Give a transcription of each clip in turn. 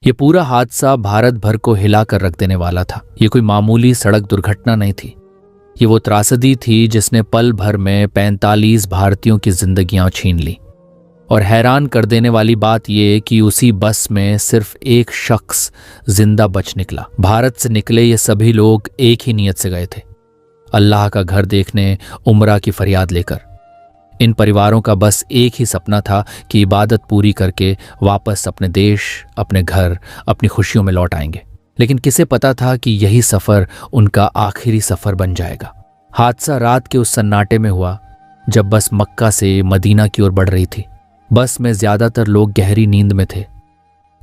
ये पूरा हादसा भारत भर को हिला कर रख देने वाला था। ये कोई मामूली सड़क दुर्घटना नहीं थी। ये वो त्रासदी थी जिसने पल भर में 45 भारतीयों की जिंदगियां छीन ली। और हैरान कर देने वाली बात यह कि उसी बस में सिर्फ एक शख्स जिंदा बच निकला। भारत से निकले ये सभी लोग एक ही नीयत से गए थे, अल्लाह का घर देखने, उम्रा की फरियाद लेकर। इन परिवारों का बस एक ही सपना था कि इबादत पूरी करके वापस अपने देश, अपने घर, अपनी खुशियों में लौट आएंगे। लेकिन किसे पता था कि यही सफर उनका आखिरी सफर बन जाएगा। हादसा रात के उस सन्नाटे में हुआ जब बस मक्का से मदीना की ओर बढ़ रही थी। बस में ज्यादातर लोग गहरी नींद में थे।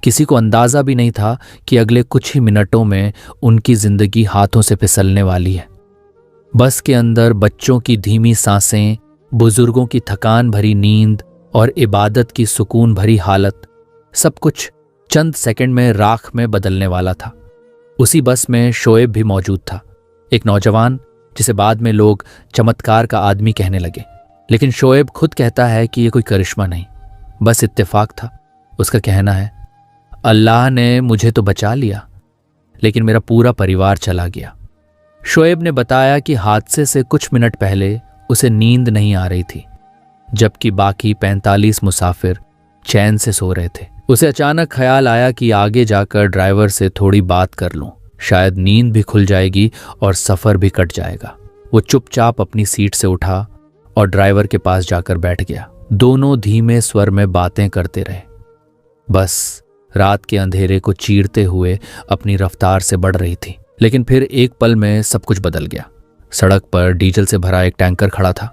किसी को अंदाजा भी नहीं था कि अगले कुछ ही मिनटों में उनकी जिंदगी हाथों से फिसलने वाली है। बस के अंदर बच्चों की धीमी सांसें, बुजुर्गों की थकान भरी नींद और इबादत की सुकून भरी हालत, सब कुछ चंद सेकंड में राख में बदलने वाला था। उसी बस में शोएब भी मौजूद था, एक नौजवान जिसे बाद में लोग चमत्कार का आदमी कहने लगे। लेकिन शोएब खुद कहता है कि यह कोई करिश्मा नहीं, बस इत्तेफाक था। उसका कहना है, अल्लाह ने मुझे तो बचा लिया, लेकिन मेरा पूरा परिवार चला गया। शोएब ने बताया कि हादसे से कुछ मिनट पहले उसे नींद नहीं आ रही थी, जबकि बाकी 45 मुसाफिर चैन से सो रहे थे। उसे अचानक ख्याल आया कि आगे जाकर ड्राइवर से थोड़ी बात कर लूं, शायद नींद भी खुल जाएगी और सफर भी कट जाएगा। वो चुपचाप अपनी सीट से उठा और ड्राइवर के पास जाकर बैठ गया। दोनों धीमे स्वर में बातें करते रहे। बस रात के अंधेरे को चीरते हुए अपनी रफ्तार से बढ़ रही थी। लेकिन फिर एक पल में सब कुछ बदल गया। सड़क पर डीजल से भरा एक टैंकर खड़ा था।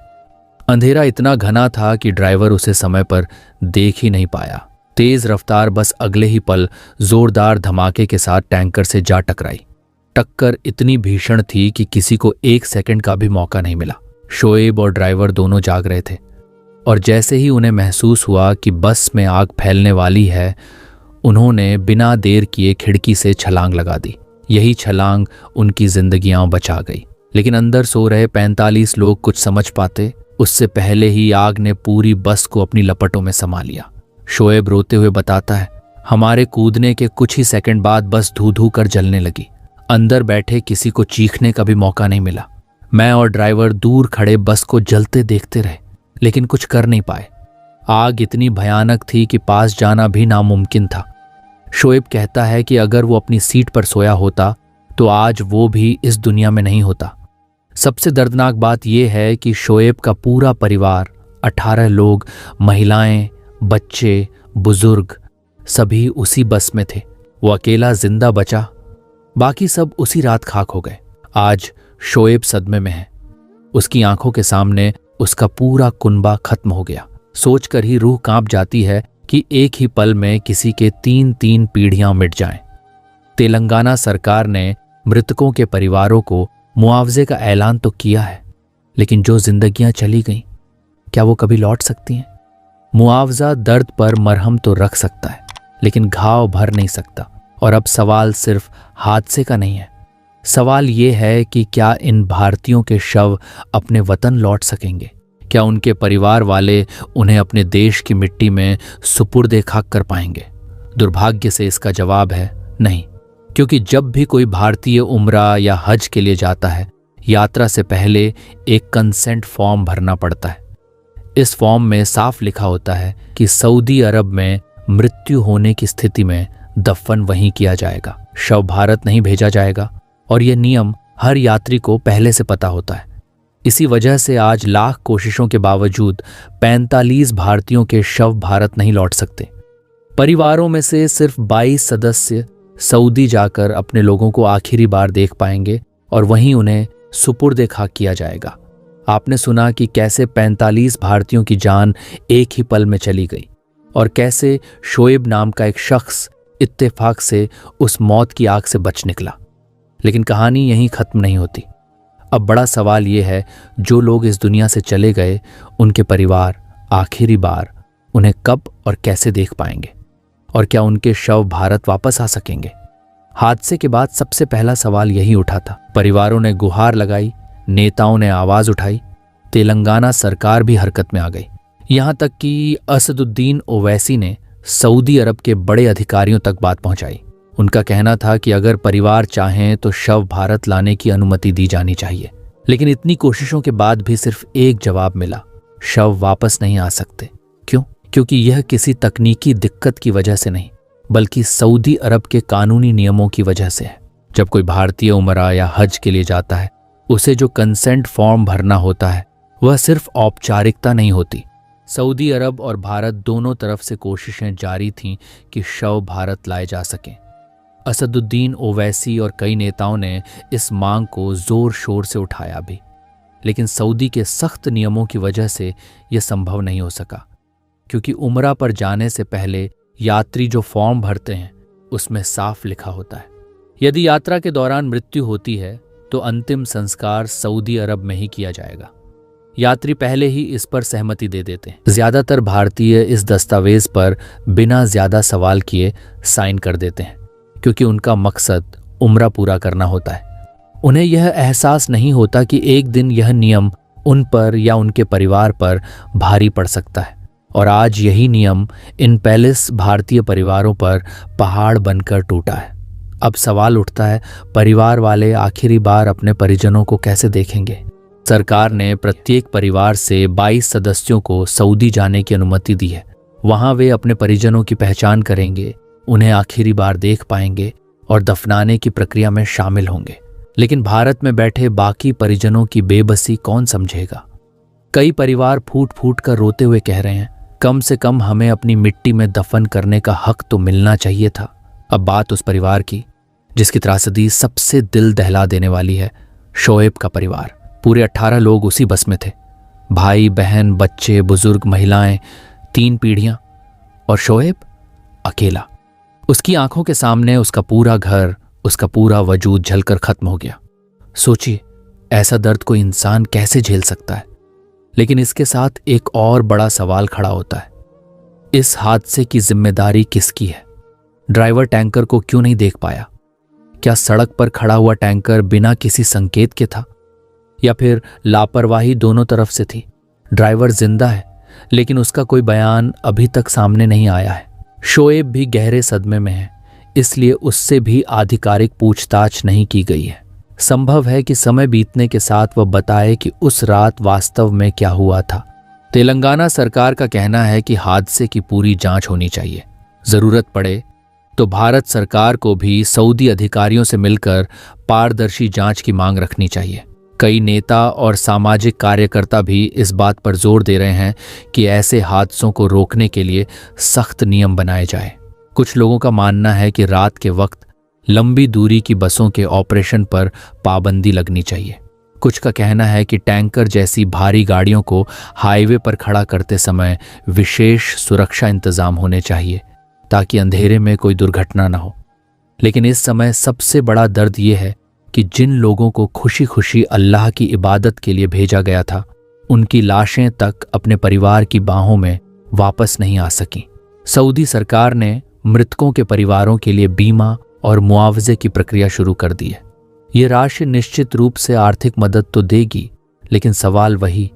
अंधेरा इतना घना था कि ड्राइवर उसे समय पर देख ही नहीं पाया। तेज रफ्तार बस अगले ही पल जोरदार धमाके के साथ टैंकर से जा टकराई। टक्कर इतनी भीषण थी कि किसी को एक सेकंड का भी मौका नहीं मिला। शोएब और ड्राइवर दोनों जाग रहे थे और जैसे ही उन्हें महसूस हुआ कि बस में आग फैलने वाली है, उन्होंने बिना देर किए खिड़की से छलांग लगा दी। यही छलांग उनकी जिंदगियां बचा गई। लेकिन अंदर सो रहे 45 लोग कुछ समझ पाते उससे पहले ही आग ने पूरी बस को अपनी लपटों में समा लिया। शोएब रोते हुए बताता है, हमारे कूदने के कुछ ही सेकंड बाद बस धू धू कर जलने लगी। अंदर बैठे किसी को चीखने का भी मौका नहीं मिला। मैं और ड्राइवर दूर खड़े बस को जलते देखते रहे, लेकिन कुछ कर नहीं पाए। आग इतनी भयानक थी कि पास जाना भी नामुमकिन था। शोएब कहता है कि अगर वो अपनी सीट पर सोया होता तो आज वो भी इस दुनिया में नहीं होता। सबसे दर्दनाक बात यह है कि शोएब का पूरा परिवार, 18 लोग, महिलाएं, बच्चे, बुजुर्ग, सभी उसी बस में थे। वो अकेला जिंदा बचा, बाकी सब उसी रात खाक हो गए। आज शोएब सदमे में है। उसकी आंखों के सामने उसका पूरा कुनबा खत्म हो गया। सोचकर ही रूह कांप जाती है कि एक ही पल में किसी के 3-3 पीढ़ियां मिट जाएं। तेलंगाना सरकार ने मृतकों के परिवारों को मुआवजे का ऐलान तो किया है, लेकिन जो जिंदगियां चली गईं, क्या वो कभी लौट सकती हैं? मुआवजा दर्द पर मरहम तो रख सकता है, लेकिन घाव भर नहीं सकता। और अब सवाल सिर्फ हादसे का नहीं है। सवाल ये है कि क्या इन भारतीयों के शव अपने वतन लौट सकेंगे? क्या उनके परिवार वाले उन्हें अपने देश की मिट्टी में सुपुर्द खाक कर पाएंगे? दुर्भाग्य से इसका जवाब है नहीं, क्योंकि जब भी कोई भारतीय उम्रा या हज के लिए जाता है, यात्रा से पहले एक कंसेंट फॉर्म भरना पड़ता है। इस फॉर्म में साफ लिखा होता है कि सऊदी अरब में मृत्यु होने की स्थिति में दफन वहीं किया जाएगा, शव भारत नहीं भेजा जाएगा। और यह नियम हर यात्री को पहले से पता होता है। इसी वजह से आज लाख कोशिशों के बावजूद 45 भारतीयों के शव भारत नहीं लौट सकते। परिवारों में से सिर्फ 22 सदस्य सऊदी जाकर अपने लोगों को आखिरी बार देख पाएंगे और वहीं उन्हें सुपुर्द खाक किया जाएगा। आपने सुना कि कैसे 45 भारतीयों की जान एक ही पल में चली गई और कैसे शोएब नाम का एक शख्स इत्तेफाक से उस मौत की आग से बच निकला। लेकिन कहानी यहीं खत्म नहीं होती। अब बड़ा सवाल यह है, जो लोग इस दुनिया से चले गए, उनके परिवार आखिरी बार उन्हें कब और कैसे देख पाएंगे? और क्या उनके शव भारत वापस आ सकेंगे? हादसे के बाद सबसे पहला सवाल यही उठा था। परिवारों ने गुहार लगाई, नेताओं ने आवाज उठाई, तेलंगाना सरकार भी हरकत में आ गई। यहां तक कि असदुद्दीन ओवैसी ने सऊदी अरब के बड़े अधिकारियों तक बात पहुंचाई। उनका कहना था कि अगर परिवार चाहें तो शव भारत लाने की अनुमति दी जानी चाहिए। लेकिन इतनी कोशिशों के बाद भी सिर्फ एक जवाब मिला, शव वापस नहीं आ सकते। क्यों? क्योंकि यह किसी तकनीकी दिक्कत की वजह से नहीं, बल्कि सऊदी अरब के कानूनी नियमों की वजह से है। जब कोई भारतीय उमरा या हज के लिए जाता है, उसे जो कंसेंट फॉर्म भरना होता है वह सिर्फ औपचारिकता नहीं होती। सऊदी अरब और भारत दोनों तरफ से कोशिशें जारी थीं कि शव भारत लाए जा सकें। असदुद्दीन ओवैसी और कई नेताओं ने इस मांग को जोर शोर से उठाया भी, लेकिन सऊदी के सख्त नियमों की वजह से यह संभव नहीं हो सका। क्योंकि उमरा पर जाने से पहले यात्री जो फॉर्म भरते हैं उसमें साफ लिखा होता है, यदि यात्रा के दौरान मृत्यु होती है तो अंतिम संस्कार सऊदी अरब में ही किया जाएगा। यात्री पहले ही इस पर सहमति दे देते हैं। ज्यादातर भारतीय इस दस्तावेज पर बिना ज्यादा सवाल किए साइन कर देते हैं, क्योंकि उनका मकसद उम्रा पूरा करना होता है। उन्हें यह एहसास नहीं होता कि एक दिन यह नियम उन पर या उनके परिवार पर भारी पड़ सकता है। और आज यही नियम इन 45 भारतीय परिवारों पर पहाड़ बनकर टूटा है। अब सवाल उठता है, परिवार वाले आखिरी बार अपने परिजनों को कैसे देखेंगे? सरकार ने प्रत्येक परिवार से 22 सदस्यों को सऊदी जाने की अनुमति दी है। वहां वे अपने परिजनों की पहचान करेंगे, उन्हें आखिरी बार देख पाएंगे और दफनाने की प्रक्रिया में शामिल होंगे। लेकिन भारत में बैठे बाकी परिजनों की बेबसी कौन समझेगा? कई परिवार फूट फूट कर रोते हुए कह रहे हैं, कम से कम हमें अपनी मिट्टी में दफन करने का हक तो मिलना चाहिए था। अब बात उस परिवार की जिसकी त्रासदी सबसे दिल दहला देने वाली है, शोएब का परिवार। पूरे 18 लोग उसी बस में थे, भाई बहन, बच्चे, बुजुर्ग, महिलाएं, 3 पीढ़ियां, और शोएब अकेला। उसकी आंखों के सामने उसका पूरा घर, उसका पूरा वजूद जलकर खत्म हो गया। सोचिए, ऐसा दर्द कोई इंसान कैसे झेल सकता है? लेकिन इसके साथ एक और बड़ा सवाल खड़ा होता है, इस हादसे की जिम्मेदारी किसकी है? ड्राइवर टैंकर को क्यों नहीं देख पाया? क्या सड़क पर खड़ा हुआ टैंकर बिना किसी संकेत के था, या फिर लापरवाही दोनों तरफ से थी? ड्राइवर जिंदा है, लेकिन उसका कोई बयान अभी तक सामने नहीं आया है। शोएब भी गहरे सदमे में है, इसलिए उससे भी आधिकारिक पूछताछ नहीं की गई है। संभव है कि समय बीतने के साथ वह बताए कि उस रात वास्तव में क्या हुआ था। तेलंगाना सरकार का कहना है कि हादसे की पूरी जांच होनी चाहिए। जरूरत पड़े तो भारत सरकार को भी सऊदी अधिकारियों से मिलकर पारदर्शी जांच की मांग रखनी चाहिए। कई नेता और सामाजिक कार्यकर्ता भी इस बात पर जोर दे रहे हैं कि ऐसे हादसों को रोकने के लिए सख्त नियम बनाए जाए। कुछ लोगों का मानना है कि रात के वक्त लंबी दूरी की बसों के ऑपरेशन पर पाबंदी लगनी चाहिए। कुछ का कहना है कि टैंकर जैसी भारी गाड़ियों को हाईवे पर खड़ा करते समय विशेष सुरक्षा इंतजाम होने चाहिए, ताकि अंधेरे में कोई दुर्घटना न हो। लेकिन इस समय सबसे बड़ा दर्द यह है कि जिन लोगों को खुशी खुशी अल्लाह की इबादत के लिए भेजा गया था, उनकी लाशें तक अपने परिवार की बाहों में वापस नहीं आ सकीं। सऊदी सरकार ने मृतकों के परिवारों के लिए बीमा और मुआवजे की प्रक्रिया शुरू कर दी है। ये राशि निश्चित रूप से आर्थिक मदद तो देगी, लेकिन सवाल वही,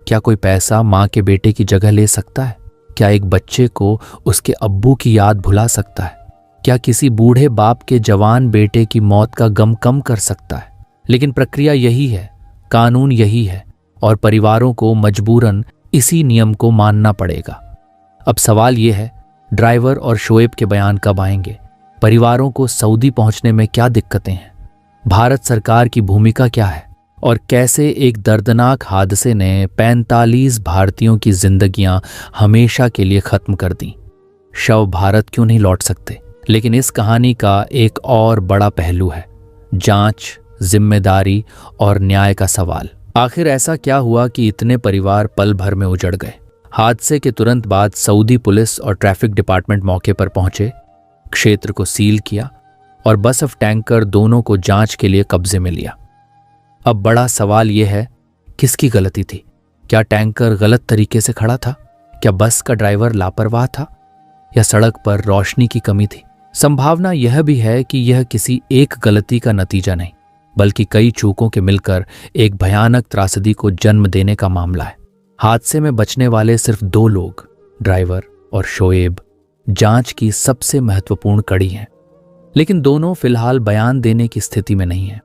क्या कोई पैसा माँ के बेटे की जगह ले सकता है? क्या एक बच्चे को उसके अब्बू की याद भुला सकता है? क्या किसी बूढ़े बाप के जवान बेटे की मौत का गम कम कर सकता है? लेकिन प्रक्रिया यही है, कानून यही है, और परिवारों को मजबूरन इसी नियम को मानना पड़ेगा। अब सवाल यह है, ड्राइवर और शोएब के बयान कब आएंगे? परिवारों को सऊदी पहुंचने में क्या दिक्कतें हैं? भारत सरकार की भूमिका क्या है? और कैसे एक दर्दनाक हादसे ने 45 भारतीयों की जिंदगियां हमेशा के लिए खत्म कर दी? शव भारत क्यों नहीं लौट सकते? लेकिन इस कहानी का एक और बड़ा पहलू है, जांच, जिम्मेदारी और न्याय का सवाल। आखिर ऐसा क्या हुआ कि इतने परिवार पल भर में उजड़ गए? हादसे के तुरंत बाद सऊदी पुलिस और ट्रैफिक डिपार्टमेंट मौके पर पहुंचे, क्षेत्र को सील किया और बस और टैंकर दोनों को जांच के लिए कब्जे में लिया। अब बड़ा सवाल यह है, किसकी गलती थी? क्या टैंकर गलत तरीके से खड़ा था? क्या बस का ड्राइवर लापरवाह था? या सड़क पर रोशनी की कमी थी? संभावना यह भी है कि यह किसी एक गलती का नतीजा नहीं, बल्कि कई चूकों के मिलकर एक भयानक त्रासदी को जन्म देने का मामला है। हादसे में बचने वाले सिर्फ 2 लोग, ड्राइवर और शोएब, जांच की सबसे महत्वपूर्ण कड़ी हैं। लेकिन दोनों फिलहाल बयान देने की स्थिति में नहीं है।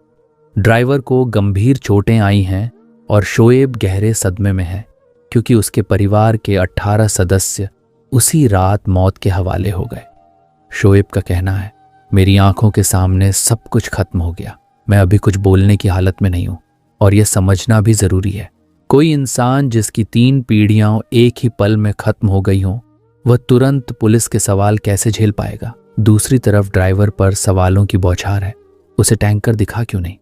ड्राइवर को गंभीर चोटें आई हैं और शोएब गहरे सदमे में है, क्योंकि उसके परिवार के 18 सदस्य उसी रात मौत के हवाले हो गए। शोएब का कहना है, मेरी आंखों के सामने सब कुछ खत्म हो गया। मैं अभी कुछ बोलने की हालत में नहीं हूं और यह समझना भी जरूरी है। कोई इंसान जिसकी 3 पीढ़ियां एक ही पल में खत्म हो गई हों, वह तुरंत पुलिस के सवाल कैसे झेल पाएगा। दूसरी तरफ ड्राइवर पर सवालों की बौछार है। उसे टैंकर दिखा क्यों नहीं?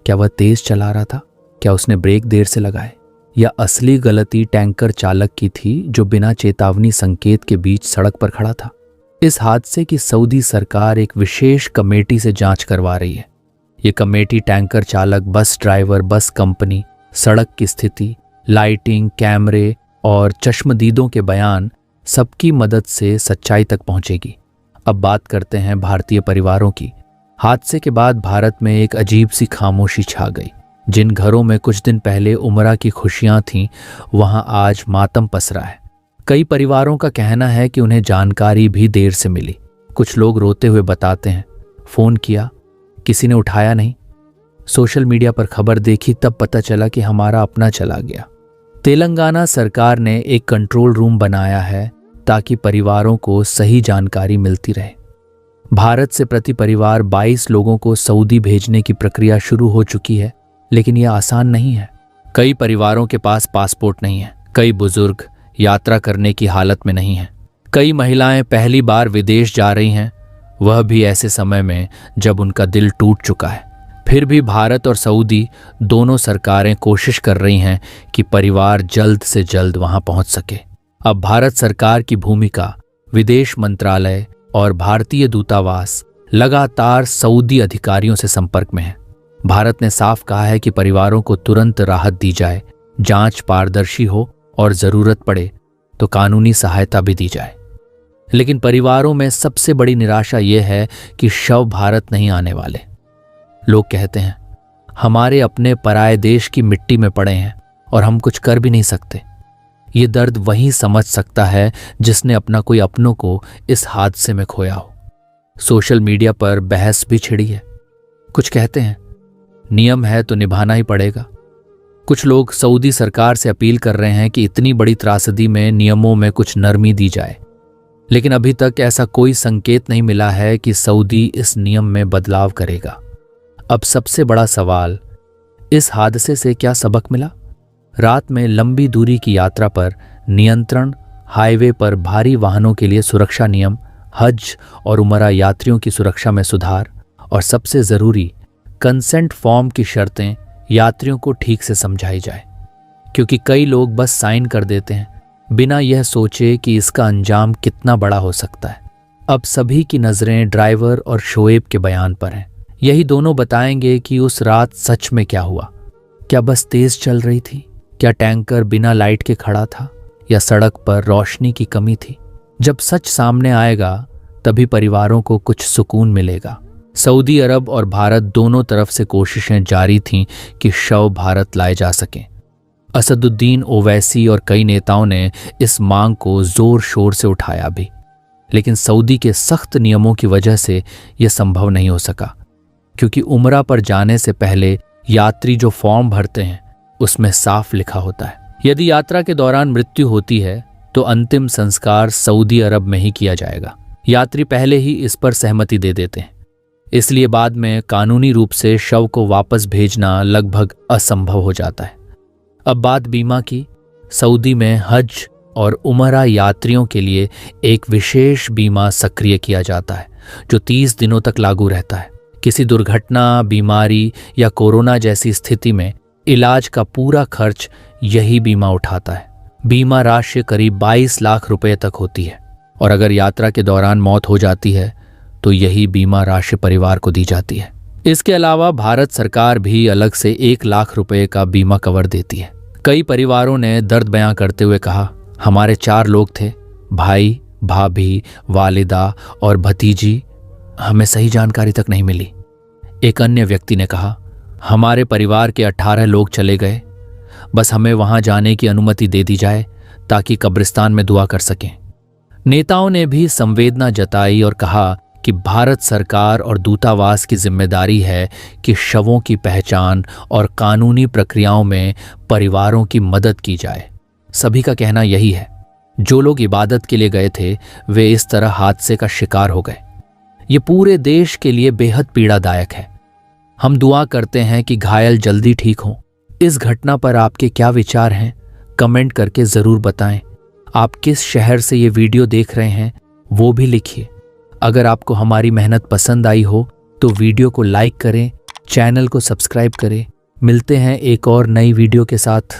क्या वह तेज चला रहा था? क्या उसने ब्रेक देर से लगाए? या असली गलती टैंकर चालक की थी जो बिना चेतावनी संकेत के बीच सड़क पर खड़ा था? इस हादसे की सऊदी सरकार एक विशेष कमेटी से जांच करवा रही है। ये कमेटी टैंकर चालक, बस ड्राइवर, बस कंपनी, सड़क की स्थिति, लाइटिंग, कैमरे और चश्मदीदों के बयान सबकी मदद से सच्चाई तक पहुंचेगी। अब बात करते हैं भारतीय परिवारों की। हादसे के बाद भारत में एक अजीब सी खामोशी छा गई। जिन घरों में कुछ दिन पहले उमरा की खुशियां थीं, वहां आज मातम पसरा है। कई परिवारों का कहना है कि उन्हें जानकारी भी देर से मिली। कुछ लोग रोते हुए बताते हैं, फोन किया, किसी ने उठाया नहीं। सोशल मीडिया पर खबर देखी, तब पता चला कि हमारा अपना चला गया। तेलंगाना सरकार ने एक कंट्रोल रूम बनाया है ताकि परिवारों को सही जानकारी मिलती रहे। भारत से प्रति परिवार 22 लोगों को सऊदी भेजने की प्रक्रिया शुरू हो चुकी है, लेकिन यह आसान नहीं है। कई परिवारों के पास पासपोर्ट नहीं है, कई बुजुर्ग यात्रा करने की हालत में नहीं हैं, कई महिलाएं पहली बार विदेश जा रही हैं, वह भी ऐसे समय में जब उनका दिल टूट चुका है। फिर भी भारत और सऊदी दोनों सरकारें कोशिश कर रही हैं कि परिवार जल्द से जल्द वहां पहुंच सके। अब भारत सरकार की भूमिका, विदेश मंत्रालय और भारतीय दूतावास लगातार सऊदी अधिकारियों से संपर्क में है। भारत ने साफ कहा है कि परिवारों को तुरंत राहत दी जाए, जांच पारदर्शी हो और जरूरत पड़े तो कानूनी सहायता भी दी जाए। लेकिन परिवारों में सबसे बड़ी निराशा यह है कि शव भारत नहीं आने वाले। लोग कहते हैं, हमारे अपने पराये देश की मिट्टी में पड़े हैं और हम कुछ कर भी नहीं सकते। ये दर्द वही समझ सकता है जिसने अपना कोई अपनों को इस हादसे में खोया हो। सोशल मीडिया पर बहस भी छिड़ी है। कुछ कहते हैं, नियम है तो निभाना ही पड़ेगा। कुछ लोग सऊदी सरकार से अपील कर रहे हैं कि इतनी बड़ी त्रासदी में नियमों में कुछ नरमी दी जाए। लेकिन अभी तक ऐसा कोई संकेत नहीं मिला है कि सऊदी इस नियम में बदलाव करेगा। अब सबसे बड़ा सवाल, इस हादसे से क्या सबक मिला? रात में लंबी दूरी की यात्रा पर नियंत्रण, हाईवे पर भारी वाहनों के लिए सुरक्षा नियम, हज और उमरा यात्रियों की सुरक्षा में सुधार और सबसे जरूरी, कंसेंट फॉर्म की शर्तें यात्रियों को ठीक से समझाई जाए। क्योंकि कई लोग बस साइन कर देते हैं बिना यह सोचे कि इसका अंजाम कितना बड़ा हो सकता है। अब सभी की नजरें ड्राइवर और शोएब के बयान पर हैं। यही दोनों बताएंगे कि उस रात सच में क्या हुआ। क्या बस तेज चल रही थी? क्या टैंकर बिना लाइट के खड़ा था? या सड़क पर रोशनी की कमी थी? जब सच सामने आएगा तभी परिवारों को कुछ सुकून मिलेगा। सऊदी अरब और भारत दोनों तरफ से कोशिशें जारी थीं कि शव भारत लाए जा सकें। असदुद्दीन ओवैसी और कई नेताओं ने इस मांग को जोर शोर से उठाया भी, लेकिन सऊदी के सख्त नियमों की वजह से यह संभव नहीं हो सका। क्योंकि उमरा पर जाने से पहले यात्री जो फॉर्म भरते हैं उसमें साफ लिखा होता है, यदि यात्रा के दौरान मृत्यु होती है तो अंतिम संस्कार सऊदी अरब में ही किया जाएगा। यात्री पहले ही इस पर सहमति दे देते हैं, इसलिए बाद में कानूनी रूप से शव को वापस भेजना लगभग असंभव हो जाता है। अब बात बीमा की। सऊदी में हज और उमरा यात्रियों के लिए एक विशेष बीमा सक्रिय किया जाता है जो 30 दिनों तक लागू रहता है। किसी दुर्घटना, बीमारी या कोरोना जैसी स्थिति में इलाज का पूरा खर्च यही बीमा उठाता है। बीमा राशि करीब 22 लाख रुपए तक होती है और अगर यात्रा के दौरान मौत हो जाती है तो यही बीमा राशि परिवार को दी जाती है। इसके अलावा भारत सरकार भी अलग से 1 लाख रुपए का बीमा कवर देती है। कई परिवारों ने दर्द बयां करते हुए कहा, हमारे 4 लोग थे, भाई, भाभी, वालिदा और भतीजी, हमें सही जानकारी तक नहीं मिली। एक अन्य व्यक्ति ने कहा, हमारे परिवार के 18 लोग चले गए, बस हमें वहां जाने की अनुमति दे दी जाए ताकि कब्रिस्तान में दुआ कर सकें। नेताओं ने भी संवेदना जताई और कहा कि भारत सरकार और दूतावास की जिम्मेदारी है कि शवों की पहचान और कानूनी प्रक्रियाओं में परिवारों की मदद की जाए। सभी का कहना यही है। जो लोग इबादत के लिए गए थे वे इस तरह हादसे का शिकार हो गए। ये पूरे देश के लिए बेहद पीड़ादायक है। हम दुआ करते हैं कि घायल जल्दी ठीक हों। इस घटना पर आपके क्या विचार हैं? कमेंट करके ज़रूर बताएं। आप किस शहर से ये वीडियो देख रहे हैं वो भी लिखिए। अगर आपको हमारी मेहनत पसंद आई हो तो वीडियो को लाइक करें, चैनल को सब्सक्राइब करें। मिलते हैं एक और नई वीडियो के साथ।